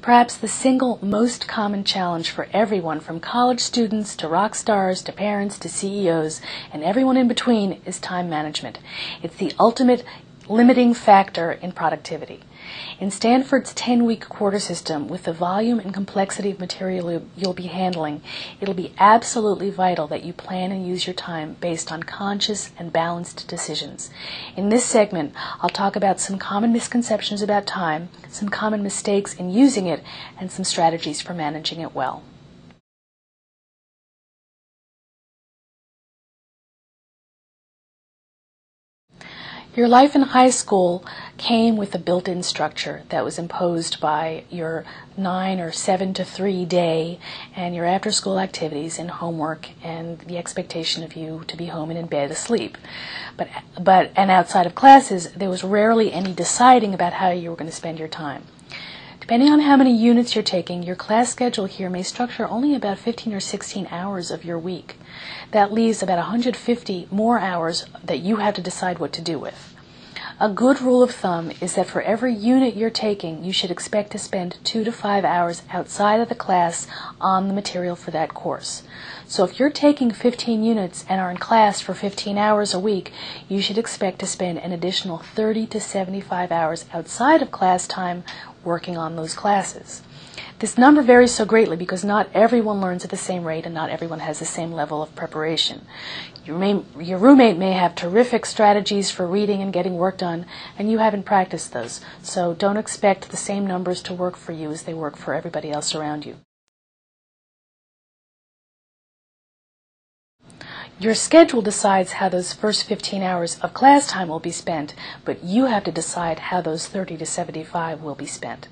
Perhaps the single most common challenge for everyone, from college students to rock stars to parents to CEOs and everyone in between, is time management. It's the ultimate limiting factor in productivity. In Stanford's 10-week quarter system, with the volume and complexity of material you'll be handling, it'll be absolutely vital that you plan and use your time based on conscious and balanced decisions. In this segment, I'll talk about some common misconceptions about time, some common mistakes in using it, and some strategies for managing it well. Your life in high school came with a built-in structure that was imposed by your 9 or 7 to 3 day and your after-school activities and homework and the expectation of you to be home and in bed asleep. And outside of classes, there was rarely any deciding about how you were going to spend your time. Depending on how many units you're taking, your class schedule here may structure only about 15 or 16 hours of your week. That leaves about 150 more hours that you have to decide what to do with. A good rule of thumb is that for every unit you're taking, you should expect to spend 2 to 5 hours outside of the class on the material for that course. So if you're taking 15 units and are in class for 15 hours a week, you should expect to spend an additional 30 to 75 hours outside of class time working on those classes. This number varies so greatly because not everyone learns at the same rate and not everyone has the same level of preparation. Your roommate may have terrific strategies for reading and getting work done, and you haven't practiced those, so don't expect the same numbers to work for you as they work for everybody else around you. Your schedule decides how those first 15 hours of class time will be spent, but you have to decide how those 30 to 75 will be spent.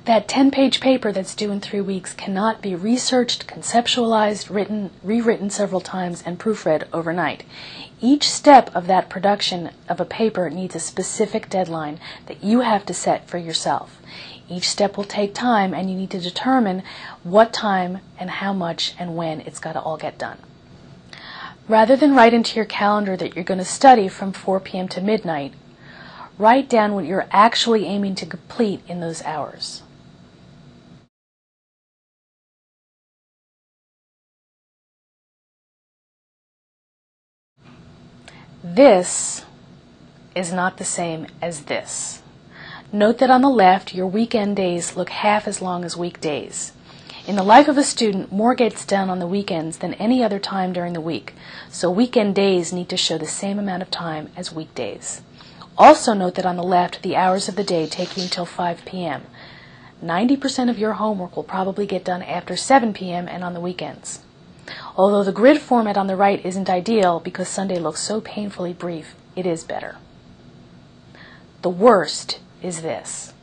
That 10-page paper that's due in 3 weeks cannot be researched, conceptualized, rewritten several times, and proofread overnight. Each step of that production of a paper needs a specific deadline that you have to set for yourself. Each step will take time, and you need to determine what time and how much and when it's got to all get done. Rather than write into your calendar that you're going to study from 4 p.m. to midnight, write down what you're actually aiming to complete in those hours. This is not the same as this. Note that on the left, your weekend days look half as long as weekdays. In the life of a student, more gets done on the weekends than any other time during the week, so weekend days need to show the same amount of time as weekdays. Also note that on the left, the hours of the day take you until 5 p.m. 90% of your homework will probably get done after 7 p.m. and on the weekends. Although the grid format on the right isn't ideal because Sunday looks so painfully brief, it is better. The worst is this.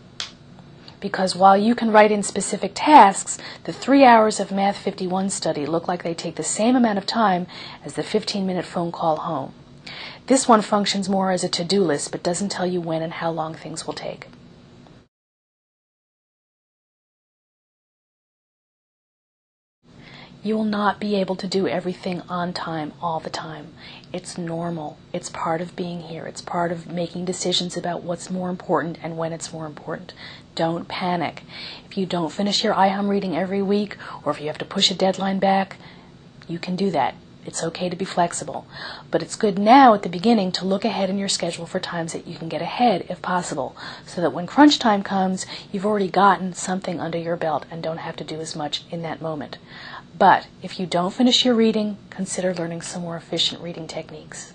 Because while you can write in specific tasks, the 3 hours of Math 51 study look like they take the same amount of time as the 15-minute phone call home. This one functions more as a to-do list but doesn't tell you when and how long things will take. You will not be able to do everything on time all the time. It's normal. It's part of being here. It's part of making decisions about what's more important and when it's more important. Don't panic. If you don't finish your IHUM reading every week, or if you have to push a deadline back, you can do that. It's okay to be flexible. But it's good now at the beginning to look ahead in your schedule for times that you can get ahead if possible, so that when crunch time comes, you've already gotten something under your belt and don't have to do as much in that moment. But if you don't finish your reading, consider learning some more efficient reading techniques.